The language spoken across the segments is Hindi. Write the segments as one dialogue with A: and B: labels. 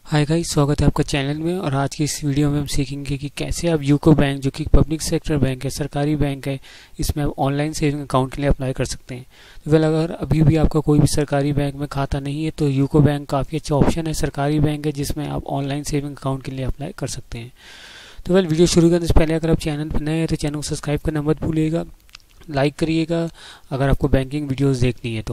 A: हाय गाइस, स्वागत है आपका चैनल में। और आज की इस वीडियो में हम सीखेंगे कि कैसे आप यूको बैंक, जो कि पब्लिक सेक्टर बैंक है, सरकारी बैंक है, इसमें आप ऑनलाइन सेविंग अकाउंट के लिए अप्लाई कर सकते हैं। तो वेल, अगर अभी भी आपका कोई भी सरकारी बैंक में खाता नहीं है तो यूको बैंक काफ़ी अच्छा ऑप्शन है, सरकारी बैंक है जिसमें आप ऑनलाइन सेविंग अकाउंट के लिए अप्लाई कर सकते हैं। तो वेल, वीडियो शुरू करने से पहले अगर आप चैनल पर नए हैं तो चैनल को सब्सक्राइब करना मत भूलिएगा, लाइक करिएगा अगर आपको बैंकिंग वीडियोज़ देखनी है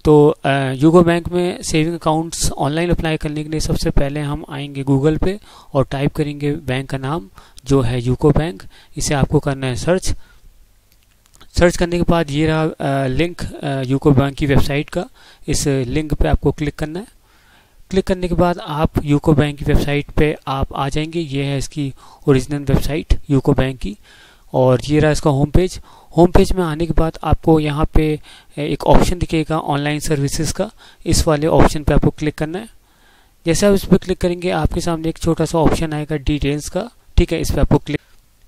A: तो यूको बैंक में सेविंग अकाउंट्स ऑनलाइन अप्लाई करने के लिए सबसे पहले हम आएंगे गूगल पे और टाइप करेंगे बैंक का नाम जो है यूको बैंक। इसे आपको करना है सर्च करने के बाद ये रहा लिंक यूको बैंक की वेबसाइट का। इस लिंक पे आपको क्लिक करना है। क्लिक करने के बाद आप यूको बैंक की वेबसाइट पे आप आ जाएंगे। ये है इसकी ओरिजिनल वेबसाइट यूको बैंक की, और ये रहा इसका होम पेज में आने के बाद आपको यहाँ पे एक ऑप्शन दिखेगा ऑनलाइन सर्विसेज का। इस वाले ऑप्शन पे आपको क्लिक करना है। जैसे आप इस पर क्लिक करेंगे आपके सामने एक छोटा सा ऑप्शन आएगा डिटेल्स का, ठीक है। इस पर आपको क्लिक,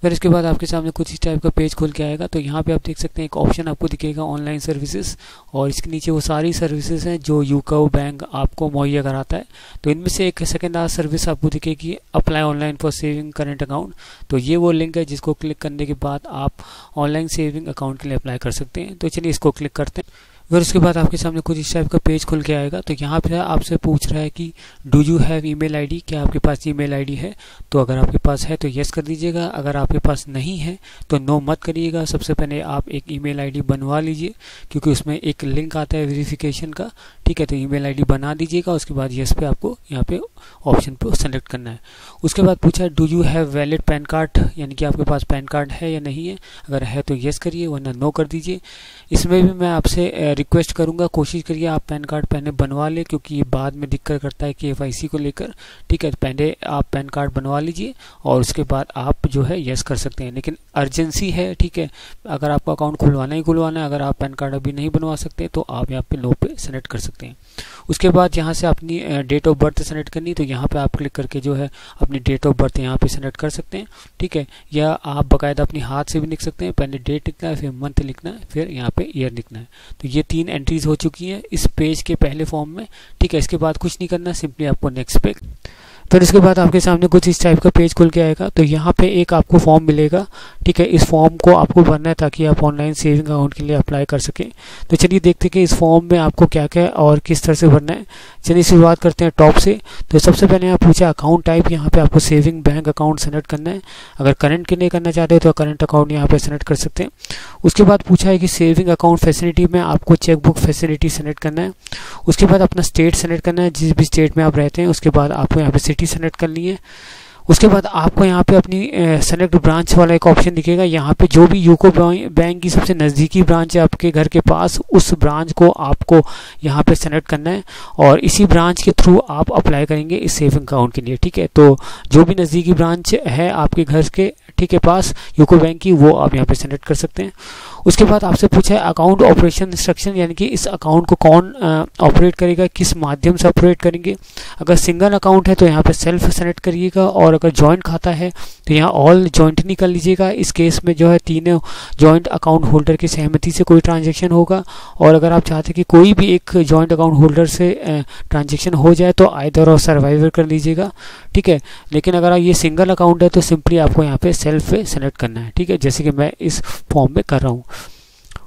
A: फिर इसके बाद आपके सामने कुछ इस टाइप का पेज खुल के आएगा। तो यहाँ पे आप देख सकते हैं एक ऑप्शन आपको दिखेगा ऑनलाइन सर्विसेज, और इसके नीचे वो सारी सर्विसेज हैं जो यूको बैंक आपको मुहैया कराता है। तो इनमें से एक सेकेंड लास्ट सर्विस आपको दिखेगी apply online for saving current account. तो ये वो लिंक है जिसको क्लिक करने के बाद आप ऑनलाइन सेविंग अकाउंट के लिए अप्लाई कर सकते हैं। तो चलिए इसको क्लिक करते हैं। फिर उसके बाद आपके सामने कुछ इस टाइप का पेज खुल के आएगा। तो यहाँ पे आपसे पूछ रहा है कि do you have email ID, क्या आपके पास ईमेल आईडी है। तो अगर आपके पास है तो यस कर दीजिएगा, अगर आपके पास नहीं है तो नो मत करिएगा। सबसे पहले आप एक ईमेल आईडी बनवा लीजिए, क्योंकि उसमें एक लिंक आता है वेरिफिकेशन का, ठीक है। तो ईमेल आईडी बना दीजिएगा। उसके बाद यस पे आपको यहाँ पे ऑप्शन पे सेलेक्ट करना है। उसके बाद पूछा है do you have valid pan card, यानी कि आपके पास पैन कार्ड है या नहीं है। अगर है तो यस करिए, वरना नो कर दीजिए। इसमें भी मैं आपसे रिक्वेस्ट करूंगा, कोशिश करिए आप पैन कार्ड पहले बनवा ले, क्योंकि ये बाद में दिक्कत करता है KYC को लेकर, ठीक है। पहले आप पैन कार्ड बनवा लीजिए और उसके बाद आप जो है यस कर सकते हैं। लेकिन अर्जेंसी है, ठीक है। अगर आपको अकाउंट खुलवाना ही खुलवाना है, अगर आप पैन कार्ड अभी नहीं बनवा सकते तो आप यहाँ पे नो पे सेलेक्ट कर सकते हैं। उसके बाद यहाँ से अपनी डेट ऑफ बर्थ सेलेक्ट करनी, तो यहाँ पे आप क्लिक करके जो है अपनी डेट ऑफ बर्थ यहाँ पे सेलेक्ट कर सकते हैं, ठीक है। या आप बाकायदा अपनी हाथ से भी लिख सकते हैं। पहले डेट लिखना है, फिर मंथ लिखना है, फिर यहाँ पे ईयर लिखना है। तो ये 3 एंट्रीज हो चुकी हैं इस पेज के पहले फॉर्म में, ठीक है। इसके बाद कुछ नहीं करना, सिंपली आपको नेक्स्ट पे। फिर इसके बाद आपके सामने कुछ इस टाइप का पेज खुल के आएगा। तो यहाँ पे एक आपको फॉर्म मिलेगा, ठीक है। इस फॉर्म को आपको भरना है ताकि आप ऑनलाइन सेविंग अकाउंट के लिए अप्लाई कर सकें। तो चलिए देखते हैं कि इस फॉर्म में आपको क्या क्या और किस तरह से भरना है। चलिए शुरुआत करते हैं टॉप से। तो सबसे पहले यहाँ पूछा अकाउंट टाइप, यहाँ पे आपको सेविंग बैंक अकाउंट सेलेक्ट करना है। अगर करंट के लिए करना चाहते हो तो करंट अकाउंट यहाँ पे सेलेक्ट कर सकते हैं। उसके बाद पूछा है कि सेविंग अकाउंट फैसिलिटी में आपको चेकबुक फैसिलिटी सेलेक्ट करना है। उसके बाद अपना स्टेट सेलेक्ट करना है, जिस भी स्टेट में आप रहते हैं। उसके बाद आपको यहाँ पे सिटी सेलेक्ट करनी है। उसके बाद आपको यहाँ पे अपनी सेलेक्ट ब्रांच वाला एक ऑप्शन दिखेगा। यहाँ पे जो भी यूको बैंक की सबसे नज़दीकी ब्रांच है आपके घर के पास, उस ब्रांच को आपको यहाँ पे सेलेक्ट करना है और इसी ब्रांच के थ्रू आप अप्लाई करेंगे इस सेविंग अकाउंट के लिए, ठीक है। तो जो भी नज़दीकी ब्रांच है आपके घर के, ठीक है, पास यूको बैंक की, वो आप यहाँ पे सेलेक्ट कर सकते हैं। उसके बाद आपसे पूछा है अकाउंट ऑपरेशन इंस्ट्रक्शन, यानी कि इस अकाउंट को कौन ऑपरेट करेगा, किस माध्यम से ऑपरेट करेंगे। अगर सिंगल अकाउंट है तो यहाँ पे सेल्फ सेलेक्ट करिएगा, और अगर जॉइंट खाता है तो यहाँ ऑल जॉइंट नहीं कर लीजिएगा। इस केस में जो है तीनों जॉइंट अकाउंट होल्डर की सहमति से कोई ट्रांजेक्शन होगा। और अगर आप चाहते हैं कि कोई भी एक जॉइंट अकाउंट होल्डर से ट्रांजेक्शन हो जाए तो आइदर और सर्वाइवर कर लीजिएगा, ठीक है। लेकिन अगर ये सिंगल अकाउंट है तो सिंपली आपको यहाँ पे सेल्फ पे सेलेक्ट करना है, ठीक है, जैसे कि मैं इस फॉर्म में कर रहा हूँ।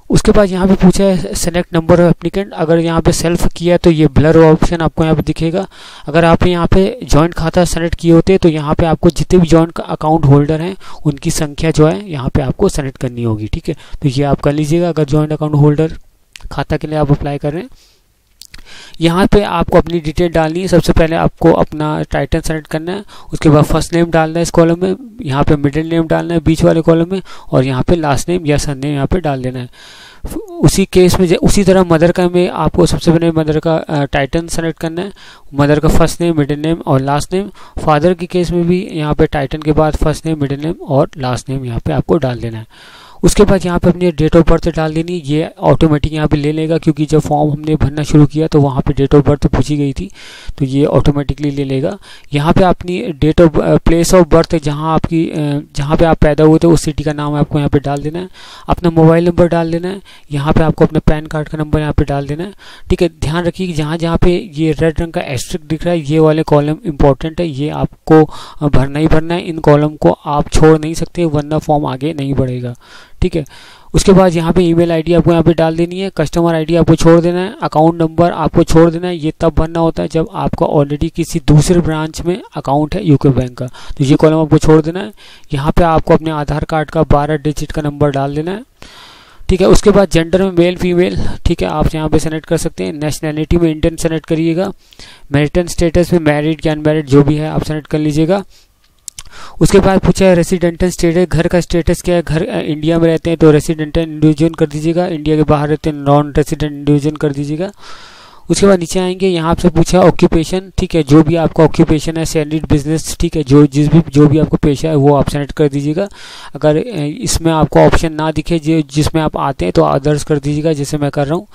A: उसके बाद यहाँ पे पूछा है सेलेक्ट नंबर ऑफ एप्लीकेंट। अगर यहाँ पे सेल्फ किया है तो ये ब्लर ऑप्शन आपको यहाँ पे दिखेगा। अगर आप यहाँ पे जॉइंट खाता सेलेक्ट किए होते हैं तो यहाँ पे आपको जितने भी जॉइंट अकाउंट होल्डर हैं उनकी संख्या जो है यहाँ पे आपको सेलेक्ट करनी होगी, ठीक है। तो ये आप कर लीजिएगा अगर जॉइंट अकाउंट होल्डर खाता के लिए आप अप्लाई कर रहे हैं। यहाँ पे आपको अपनी डिटेल डालनी है। सबसे पहले आपको अपना टाइटल सेलेक्ट करना है। उसके बाद फर्स्ट नेम डालना है इस कॉलम में, यहाँ पे मिडिल नेम डालना है बीच वाले कॉलम में, और यहाँ पे लास्ट नेम या सरनेम यहाँ पे डाल देना है। उसी केस में उसी तरह मदर का में आपको सबसे पहले मदर का टाइटल सेलेक्ट करना है, मदर का फर्स्ट नेम, मिडिल नेम और लास्ट नेम। फादर के केस में भी यहाँ पे टाइटल के बाद फर्स्ट नेम, मिडिल नेम और लास्ट नेम यहाँ पे आपको डाल देना है। उसके बाद यहाँ पे अपनी डेट ऑफ बर्थ डाल देनी, ये ऑटोमेटिक यहाँ पे ले लेगा, क्योंकि जब फॉर्म हमने भरना शुरू किया तो वहाँ पे डेट ऑफ बर्थ पूछी गई थी, तो ये ऑटोमेटिकली ले लेगा। यहाँ पे अपनी date of place of birth, जहाँ पे आप पैदा हुए थे उस सिटी का नाम आपको यहाँ पे डाल देना है, अपना मोबाइल नंबर डाल देना है, यहाँ पे आपको अपने पैन कार्ड का नंबर यहाँ पे डाल देना है। ठीक है, ध्यान रखिए कि जहाँ जहाँ पे ये रेड रंग का एस्ट्रिक दिख रहा है, ये वाले कॉलम इंपॉर्टेंट है, ये आपको भरना ही भरना है, इन कॉलम को आप छोड़ नहीं सकते वरना फॉर्म आगे नहीं बढ़ेगा। ठीक है, उसके बाद यहाँ पे ईमेल आईडी आपको यहाँ पे डाल देनी है, कस्टमर आईडी आपको छोड़ देना है, अकाउंट नंबर आपको छोड़ देना है। ये तब भरना होता है जब आपका ऑलरेडी किसी दूसरे ब्रांच में अकाउंट है यूको बैंक का, तो ये कॉलम आपको छोड़ देना है। यहाँ पे आपको अपने आधार कार्ड का 12 डिजिट का नंबर डाल देना है। ठीक है, उसके बाद जेंडर में मेल फीमेल, ठीक है, आप यहाँ पे सेलेक्ट कर सकते हैं। नेशनैलिटी में इंडियन सेलेक्ट करिएगा। मैरिटल स्टेटस में मैरिड या अनमैरिड जो भी है आप सेलेक्ट कर लीजिएगा। उसके बाद पूछा है रेसिडेंटल स्टेटस, घर का स्टेटस क्या है, घर इंडिया में रहते हैं तो रेसिडेंटल इंडिविजुअल कर दीजिएगा, इंडिया के बाहर रहते हैं नॉन रेसिडेंट इंडिविजुअल कर दीजिएगा। उसके बाद नीचे आएंगे, यहाँ आपसे पूछा है ऑक्यूपेशन, ठीक है, जो भी आपका ऑक्यूपेशन है, सैलरीड बिजनेस, ठीक है, जो भी आपको पेशा है वो आप सेलेक्ट कर दीजिएगा। अगर इसमें आपको ऑप्शन ना दिखे जिसमें आप आते हैं तो अदर्स कर दीजिएगा, जैसे मैं कर रहा हूँ।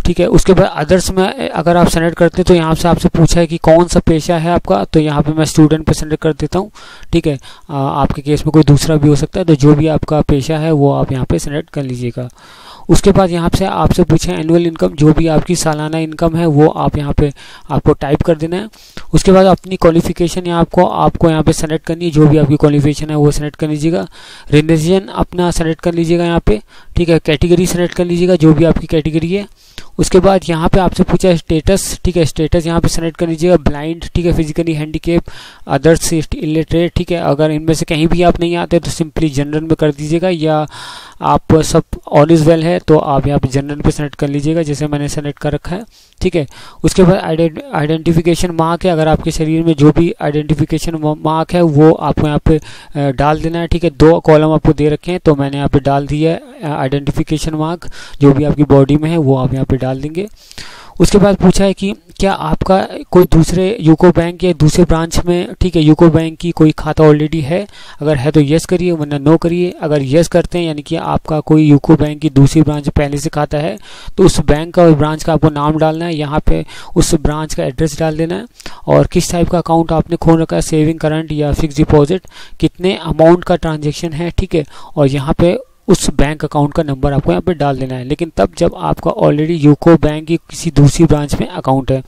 A: ठीक है, उसके बाद अदर्स में अगर आप सेलेक्ट करते हैं तो यहाँ से आपसे पूछा है कि कौन सा पेशा है आपका, तो यहाँ पे मैं स्टूडेंट पे सेलेक्ट कर देता हूँ। ठीक है, आपके केस में कोई दूसरा भी हो सकता है, तो जो भी आपका पेशा है वो आप यहाँ पे सेलेक्ट कर लीजिएगा। उसके बाद यहाँ से आपसे पूछे एनुअल इनकम, जो भी आपकी सालाना इनकम है वो आप यहाँ पे आपको टाइप कर देना है। उसके बाद अपनी क्वालिफिकेशन यहाँ आपको यहाँ पे सेलेक्ट करनी है, जो भी आपकी क्वालिफिकेशन है वो सेलेक्ट कर लीजिएगा। रिलीजन अपना सेलेक्ट कर लीजिएगा यहाँ पे। ठीक है, कैटेगरी सेलेक्ट कर लीजिएगा, जो भी आपकी कैटेगरी है। उसके बाद यहाँ पे आपसे पूछा है स्टेटस, ठीक है, स्टेटस यहाँ पे सेलेक्ट कर लीजिएगा। ब्लाइंड, ठीक है, फिजिकली हैंडीकेप, अदर्स, इलिटरेट, ठीक है, अगर इनमें से कहीं भी आप नहीं आते तो सिंपली जनरल में कर दीजिएगा, या आप सब ऑल इज वेल है तो आप यहाँ पे जनरल पे सेलेक्ट कर लीजिएगा, जैसे मैंने सेलेक्ट कर रखा है। ठीक है, उसके बाद आइडेंटिफिकेशन मार्क है, अगर आपके शरीर में जो भी आइडेंटिफिकेशन मार्क है वो आपको यहाँ पे डाल देना है। ठीक है, 2 कॉलम आपको दे रखे हैं तो मैंने यहाँ पे डाल दिया है आइडेंटिफिकेशन मार्क, जो भी आपकी बॉडी में है वो आप यहाँ पे डाल देंगे। उसके बाद पूछा है कि क्या आपका कोई दूसरे यूको बैंक या दूसरे ब्रांच में, ठीक है, यूको बैंक की कोई खाता ऑलरेडी है, अगर है तो यस करिए वरना नो करिए। अगर यस करते हैं यानी कि आपका कोई यूको बैंक की दूसरी ब्रांच पहले से खाता है तो उस बैंक का और ब्रांच का आपको नाम डालना है, यहाँ पे उस ब्रांच का एड्रेस डाल देना है, और किस टाइप का अकाउंट आपने खोल रखा है, सेविंग, करंट या फिक्स डिपॉजिट, कितने अमाउंट का ट्रांजेक्शन है। ठीक है, और यहाँ पे उस बैंक अकाउंट का नंबर आपको यहाँ पे डाल देना है, लेकिन तब जब आपका ऑलरेडी यूको बैंक की किसी दूसरी ब्रांच में अकाउंट है।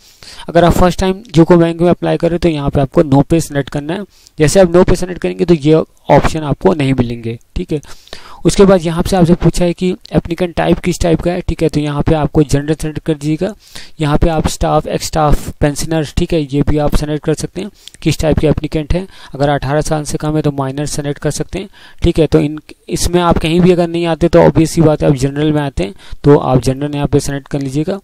A: अगर आप फर्स्ट टाइम यूको बैंक में अप्लाई करें तो यहाँ पे आपको नो पे सेलेक्ट करना है। जैसे आप नो पे सेलेक्ट करेंगे तो ये ऑप्शन आपको नहीं मिलेंगे। ठीक है, उसके बाद यहाँ से आपसे पूछा है कि एप्लीकेंट टाइप किस टाइप का है। ठीक है, तो यहाँ पे आपको जनरल सेलेक्ट कर दीजिएगा। यहाँ पे आप स्टाफ, एक्स स्टाफ, पेंशनर, ठीक है, ये भी आप सेलेक्ट कर सकते हैं किस टाइप के एप्लीकेंट है। अगर 18 साल से कम है तो माइनर सेलेक्ट कर सकते हैं। ठीक है, तो इसमें आप कहीं भी अगर नहीं आते तो ऑब्वियस सी बात है, आप जनरल में आते हैं तो आप जनरल यहाँ पे सेलेक्ट कर लीजिएगा।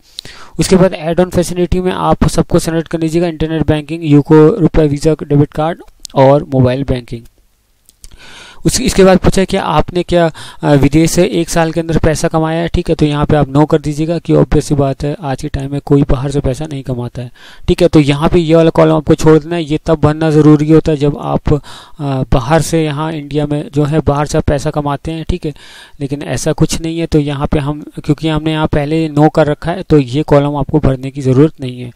A: उसके बाद एड ऑन फैसिलिटी में आप सबको सेलेक्ट कर लीजिएगा, इंटरनेट बैंकिंग, यूको रुपये, वीज़ा, डेबिट कार्ड और मोबाइल बैंकिंग। इसके बाद पूछा है कि आपने क्या विदेश से 1 साल के अंदर पैसा कमाया है। ठीक है, तो यहाँ पे आप नो कर दीजिएगा कि ऑब्वियस सी बात है आज के टाइम में कोई बाहर से पैसा नहीं कमाता है। ठीक है, तो यहाँ पे ये वाला कॉलम आपको छोड़ देना है। ये तब भरना ज़रूरी होता है जब आप बाहर से, यहाँ इंडिया में जो है बाहर से पैसा कमाते हैं। ठीक है, लेकिन ऐसा कुछ नहीं है, तो यहाँ पे क्योंकि हमने यहाँ पहले नो कर रखा है तो ये कॉलम आपको भरने की ज़रूरत नहीं है।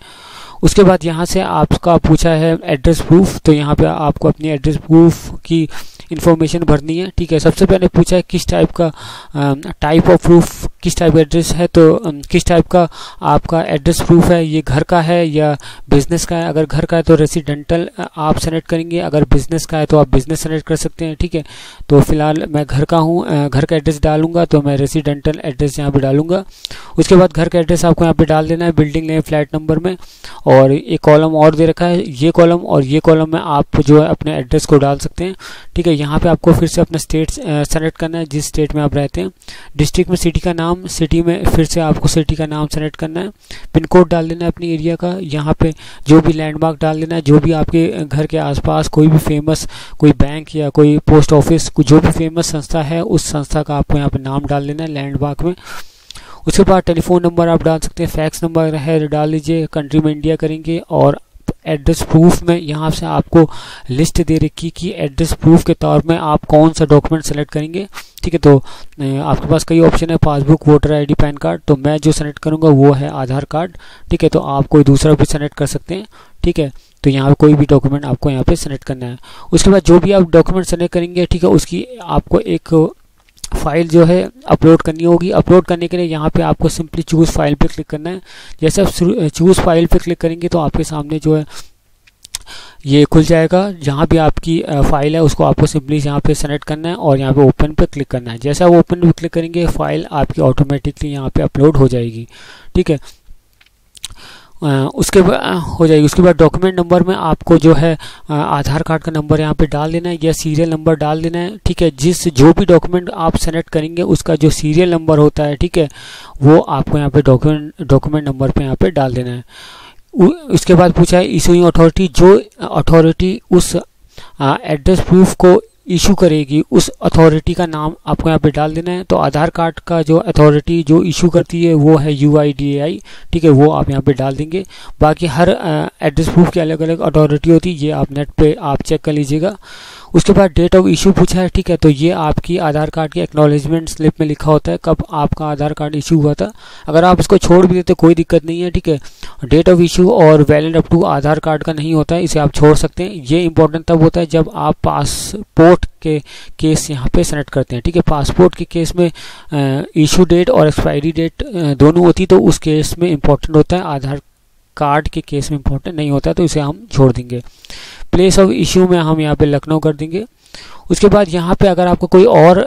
A: उसके बाद यहाँ से आपका पूछा है एड्रेस प्रूफ, तो यहाँ पे आपको अपनी एड्रेस प्रूफ की इन्फॉर्मेशन भरनी है। ठीक है, सबसे पहले पूछा है किस टाइप का टाइप ऑफ प्रूफ, किस टाइप का एड्रेस है, तो किस टाइप का आपका एड्रेस प्रूफ है, ये घर का है या बिजनेस का है। अगर घर का है तो रेसिडेंटल आप सेलेक्ट करेंगे, अगर बिजनेस का है तो आप बिजनेस सेलेक्ट कर सकते हैं। ठीक है, तो फिलहाल मैं घर का हूँ, घर का एड्रेस डालूंगा तो मैं रेसिडेंटल एड्रेस यहाँ पे डालूंगा। उसके बाद घर का एड्रेस आपको यहाँ पे डाल देना है, बिल्डिंग नेम, फ्लैट नंबर में, और एक कॉलम और दे रखा है, ये कॉलम और ये कॉलम में आप जो है अपने एड्रेस को डाल सकते हैं। ठीक है, यहाँ पे आपको फिर से अपना स्टेट सेलेक्ट करना है, जिस स्टेट में आप रहते हैं। डिस्ट्रिक्ट में सिटी का नाम, सिटी में फिर से आपको सिटी का नाम सेलेक्ट करना है। पिन कोड डाल देना है अपनी एरिया का। यहाँ पे जो भी लैंडमार्क डाल देना है, जो भी आपके घर के आसपास कोई भी फेमस कोई बैंक या कोई पोस्ट ऑफिस, जो भी फेमस संस्था है उस संस्था का आपको यहाँ पे नाम डाल देना है लैंडमार्क में। उसके बाद टेलीफोन नंबर आप डाल सकते हैं, फैक्स नंबर है डाल लीजिए, कंट्री में इंडिया करेंगे, और एड्रेस प्रूफ में यहाँ से आपको लिस्ट दे रखी कि एड्रेस प्रूफ के तौर में आप कौन सा डॉक्यूमेंट सेलेक्ट करेंगे। ठीक है, तो आपके पास कई ऑप्शन है, passbook, voter ID, pan card. तो मैं जो सेलेक्ट करूंगा वो है आधार कार्ड। ठीक है, तो आप कोई दूसरा भी सेलेक्ट कर सकते हैं। ठीक है, तो यहाँ पे कोई भी डॉक्यूमेंट आपको यहाँ पे सेलेक्ट करना है। उसके बाद जो भी आप डॉक्यूमेंट सेलेक्ट करेंगे, ठीक है, उसकी आपको एक फाइल जो है अपलोड करनी होगी। अपलोड करने के लिए यहाँ पे आपको सिंपली चूज फाइल पे क्लिक करना है। जैसे आप चूज फाइल पे क्लिक करेंगे तो आपके सामने जो है ये खुल जाएगा। जहाँ भी आपकी फाइल है उसको आपको सिंपली यहाँ पे सेलेक्ट करना है और यहाँ पे ओपन पे क्लिक करना है। जैसे आप ओपन पे क्लिक करेंगे फाइल आपकी ऑटोमेटिकली यहाँ पे अपलोड हो जाएगी। ठीक है, उसके बाद हो जाएगी। उसके बाद डॉक्यूमेंट नंबर में आपको जो है आधार कार्ड का नंबर यहाँ पे डाल देना है या सीरियल नंबर डाल देना है। ठीक है, जो भी डॉक्यूमेंट आप सेलेक्ट करेंगे उसका जो सीरियल नंबर होता है, ठीक है, वो आपको यहाँ पे डॉक्यूमेंट नंबर पे यहाँ पे डाल देना है। उसके बाद पूछा है इशूइंग अथॉरिटी, जो अथॉरिटी उस एड्रेस प्रूफ को इशू करेगी उस अथॉरिटी का नाम आपको यहाँ पे डाल देना है। तो आधार कार्ड का जो अथॉरिटी जो इशू करती है वो है UIDAI। ठीक है, वो आप यहाँ पे डाल देंगे। बाकी हर एड्रेस प्रूफ की अलग अलग अथॉरिटी होती है, ये आप नेट पे आप चेक कर लीजिएगा। उसके बाद डेट ऑफ इशू पूछा है। ठीक है, तो ये आपकी आधार कार्ड की एक्नॉलेजमेंट स्लिप में लिखा होता है कब आपका आधार कार्ड इशू हुआ था। अगर आप इसको छोड़ भी देते कोई दिक्कत नहीं है। ठीक है, डेट ऑफ इशू और valid up to Aadhaar card का नहीं होता है, इसे आप छोड़ सकते हैं। ये इंपॉर्टेंट तब होता है जब आप पासपोर्ट के केस यहाँ पे सेलेक्ट करते हैं। ठीक है, पासपोर्ट के केस में इशू डेट और एक्सपायरी डेट दोनों होती, तो उस केस में इंपॉर्टेंट होता है। आधार कार्ड के केस में इंपॉर्टेंट नहीं होता, तो इसे हम छोड़ देंगे। प्लेस ऑफ इशू में हम यहाँ पे लखनऊ कर देंगे। उसके बाद यहाँ पे अगर आपको कोई और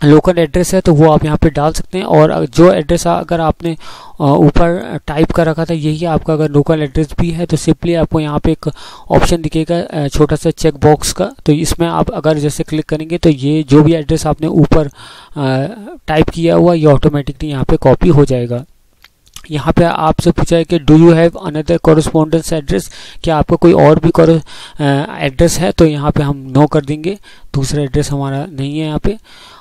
A: लोकल एड्रेस है तो वो आप यहाँ पे डाल सकते हैं। और जो एड्रेस अगर आपने ऊपर टाइप कर रखा था यही आपका अगर लोकल एड्रेस भी है तो सिंपली आपको यहाँ पे एक ऑप्शन दिखेगा छोटा सा चेक बॉक्स का। तो इसमें आप अगर जैसे क्लिक करेंगे तो ये जो भी एड्रेस आपने ऊपर टाइप किया हुआ ये ऑटोमेटिकली यहाँ पे कॉपी हो जाएगा। यहाँ पे आपसे पूछा है कि do you have another correspondence address, क्या आपका कोई और भी एड्रेस है। तो यहाँ पे हम नो कर देंगे, दूसरा एड्रेस हमारा नहीं है यहाँ पे।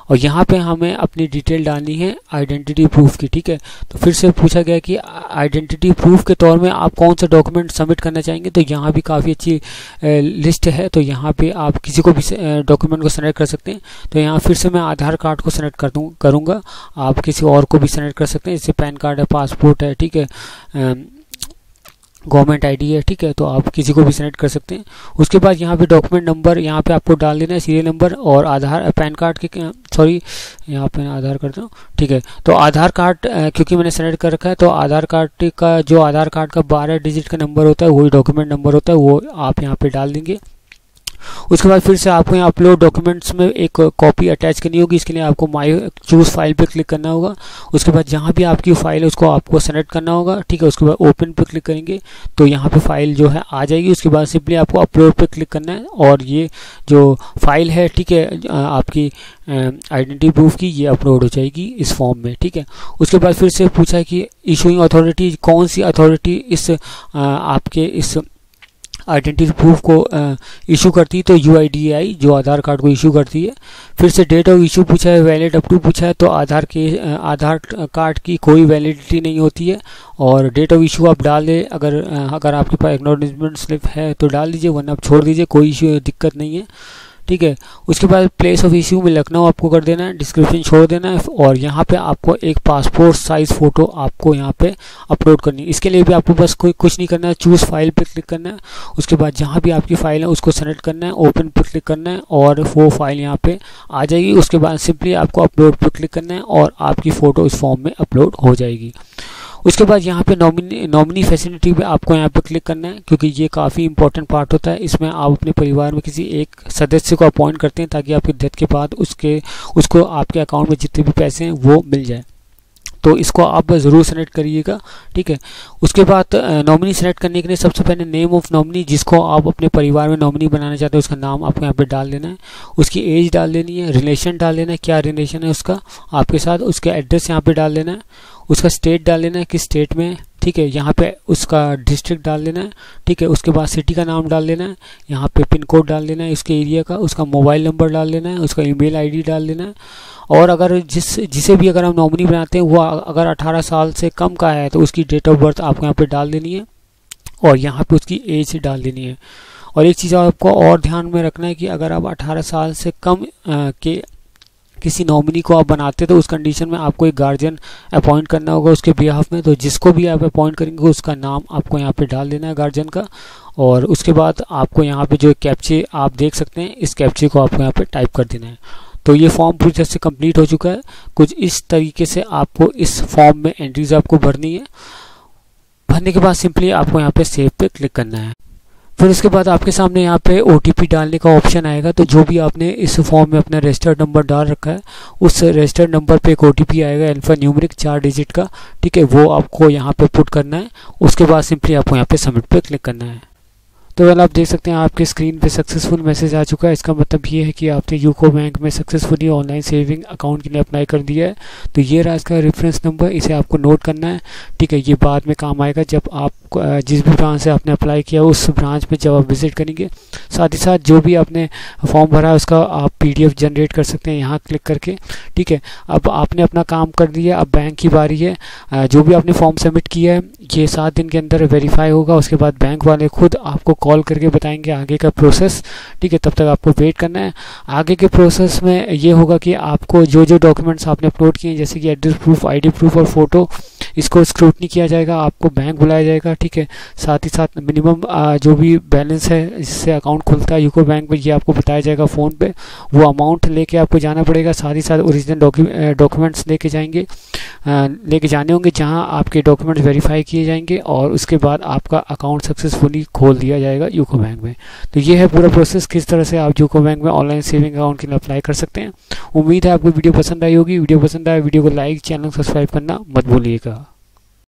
A: और यहाँ पे हमें अपनी डिटेल डालनी है आइडेंटिटी प्रूफ की। ठीक है, तो फिर से पूछा गया कि आइडेंटिटी प्रूफ के तौर में आप कौन सा डॉक्यूमेंट सबमिट करना चाहेंगे। तो यहाँ भी काफ़ी अच्छी लिस्ट है, तो यहाँ पे आप किसी को भी डॉक्यूमेंट को सेलेक्ट कर सकते हैं। तो यहाँ फिर से मैं आधार कार्ड को सेलेक्ट करूँगा, आप किसी और को भी सेलेक्ट कर सकते हैं, जैसे पैन कार्ड है, पासपोर्ट है, ठीक है, गवर्नमेंट आईडी है। ठीक है, तो आप किसी को भी सेलेक्ट कर सकते हैं। उसके बाद यहाँ पे डॉक्यूमेंट नंबर यहाँ पे आपको डाल देना है, सीरियल नंबर और आधार पैन कार्ड के सॉरी यहाँ पे आधार करता हूँ। ठीक है, तो आधार कार्ड क्योंकि मैंने सेलेक्ट कर रखा है तो आधार कार्ड का जो आधार कार्ड का 12 डिजिट का नंबर होता है वही डॉक्यूमेंट नंबर होता है, वो आप यहाँ पे डाल देंगे। उसके बाद फिर से आपको यहाँ अपलोड डॉक्यूमेंट्स में एक कॉपी अटैच करनी होगी। इसके लिए आपको माई चूज फाइल पे क्लिक करना होगा। उसके बाद जहाँ भी आपकी फाइल है उसको आपको सेलेक्ट करना होगा। ठीक है, उसके बाद ओपन पे क्लिक करेंगे तो यहाँ पे फाइल जो है आ जाएगी। उसके बाद सिंपली आपको अपलोड पे क्लिक करना है और ये जो फाइल है, ठीक है, आपकी आइडेंटिटी प्रूफ की, ये अपलोड हो जाएगी इस फॉर्म में। ठीक है, उसके बाद फिर से पूछा है कि इशूइंग अथॉरिटी, कौन सी अथॉरिटी इस आपके इस आइडेंटिटी प्रूफ को इशू करती है। तो UIDAI जो आधार कार्ड को इशू करती है। फिर से डेट ऑफ इशू पूछा है, वैलिड अप टू पूछा है, तो आधार कार्ड की कोई वैलिडिटी नहीं होती है। और डेट ऑफ इशू आप डाल दें, अगर आपके पास एक्नॉलेजमेंट स्लिप है तो डाल दीजिए, वरना आप छोड़ दीजिए, कोई इशू दिक्कत नहीं है। ठीक है, उसके बाद प्लेस ऑफ इशू में लखनऊ आपको कर देना है, डिस्क्रिप्शन छोड़ देना है और यहाँ पे आपको एक पासपोर्ट साइज फोटो आपको यहाँ पे अपलोड करनी है। इसके लिए भी आपको बस कुछ नहीं करना है, चूज फाइल पे क्लिक करना है। उसके बाद जहाँ भी आपकी फाइल है उसको सेलेक्ट करना है, ओपन पे क्लिक करना है और वो फाइल यहाँ पे आ जाएगी। उसके बाद सिंपली आपको अपलोड पे क्लिक करना है और आपकी फ़ोटो इस फॉर्म में अपलोड हो जाएगी। उसके बाद यहाँ पे नॉमिनी फैसिलिटी पे आपको यहाँ पे क्लिक करना है, क्योंकि ये काफ़ी इंपॉर्टेंट पार्ट होता है। इसमें आप अपने परिवार में किसी एक सदस्य को अपॉइंट करते हैं ताकि आपकी डेथ के बाद उसको आपके अकाउंट में जितने भी पैसे हैं वो मिल जाए। तो इसको आप ज़रूर सेलेक्ट करिएगा। ठीक है, उसके बाद नॉमिनी सेलेक्ट करने के लिए सबसे पहले नेम ऑफ नॉमिनी, जिसको आप अपने परिवार में नॉमिनी बनाना चाहते हैं उसका नाम आपको यहाँ पे डाल देना है। उसकी एज डाल देनी है, रिलेशन डाल देना है, क्या रिलेशन है उसका आपके साथ, उसका एड्रेस यहाँ पे डाल देना है, उसका स्टेट डाल देना है किस स्टेट में है। ठीक है, यहाँ पे उसका डिस्ट्रिक्ट डाल देना है। ठीक है, उसके बाद सिटी का नाम डाल देना है, यहाँ पे पिन कोड डाल देना है उसके एरिया का, उसका मोबाइल नंबर डाल देना है, उसका ईमेल आईडी डाल देना है। और अगर जिसे भी अगर हम नॉमिनी बनाते हैं वो अगर 18 साल से कम का है तो उसकी डेट ऑफ बर्थ आपको यहाँ पे डाल देनी है। और यहाँ पे उसकी एज डाल देनी है। और एक चीज़ आपको और ध्यान में रखना है कि अगर आप 18 साल से कम के किसी नॉमिनी को आप बनाते तो उस कंडीशन में आपको एक गार्जियन अपॉइंट करना होगा उसके बिहाफ में। तो जिसको भी आप अपॉइंट करेंगे उसका नाम आपको यहाँ पे डाल देना है गार्जियन का। और उसके बाद आपको यहाँ पे जो कैप्चे आप देख सकते हैं, इस कैप्चे को आपको यहाँ पे टाइप कर देना है। तो ये फॉर्म पूरी तरह से कंप्लीट हो चुका है। कुछ इस तरीके से आपको इस फॉर्म में एंट्रीज आपको भरनी है। भरने के बाद सिंपली आपको यहाँ पे सेव पे क्लिक करना है। फिर उसके बाद आपके सामने यहाँ पे OTP डालने का ऑप्शन आएगा। तो जो भी आपने इस फॉर्म में अपना रजिस्टर्ड नंबर डाल रखा है उस रजिस्टर्ड नंबर पे एक OTP आएगा अल्फा न्यूमेरिक 4 डिजिट का, ठीक है, वो आपको यहाँ पे पुट करना है। उसके बाद सिंपली आपको यहाँ पे सबमिट पे क्लिक करना है। तो वेल आप देख सकते हैं आपके स्क्रीन पे सक्सेसफुल मैसेज आ चुका है। इसका मतलब ये है कि आपने यूको बैंक में सक्सेसफुली ऑनलाइन सेविंग अकाउंट के लिए अप्लाई कर दिया है। तो ये रहा इसका रेफरेंस नंबर, इसे आपको नोट करना है, ठीक है। ये बाद में काम आएगा जब आप जिस भी ब्रांच से आपने अप्लाई किया उस ब्रांच में जब आप विजिट करेंगे। साथ ही साथ जो भी आपने फॉर्म भरा है उसका आप PDF जनरेट कर सकते हैं यहाँ क्लिक करके, ठीक है। अब आपने अपना काम कर दिया, अब बैंक की बारी है। जो भी आपने फॉर्म सबमिट किया है ये 7 दिन के अंदर वेरीफाई होगा। उसके बाद बैंक वाले खुद आपको कॉल करके बताएंगे आगे का प्रोसेस, ठीक है। तब तक आपको वेट करना है। आगे के प्रोसेस में ये होगा कि आपको जो जो डॉक्यूमेंट्स आपने अपलोड किए जैसे कि एड्रेस प्रूफ, ID प्रूफ और फोटो, इसको स्क्रूटनी किया जाएगा, आपको बैंक बुलाया जाएगा, ठीक है। साथ ही साथ मिनिमम जो भी बैलेंस है जिससे अकाउंट खुलता है यूको बैंक में ये आपको बताया जाएगा फ़ोन पे, वो अमाउंट लेके आपको जाना पड़ेगा। साथ ही साथ ओरिजिनल डॉक्यूमेंट्स लेके जाने होंगे जहां आपके डॉक्यूमेंट्स वेरीफाई किए जाएंगे और उसके बाद आपका अकाउंट सक्सेसफुली खोल दिया जाएगा यूको बैंक में। तो ये है पूरा प्रोसेस किस तरह से आप यूको बैंक में ऑनलाइन सेविंग अकाउंट के लिए अप्लाई कर सकते हैं। उम्मीद है आपको वीडियो पसंद आई होगी। वीडियो पसंद आए वीडियो को लाइक, चैनल सब्सक्राइब करना मत भूलिएगा।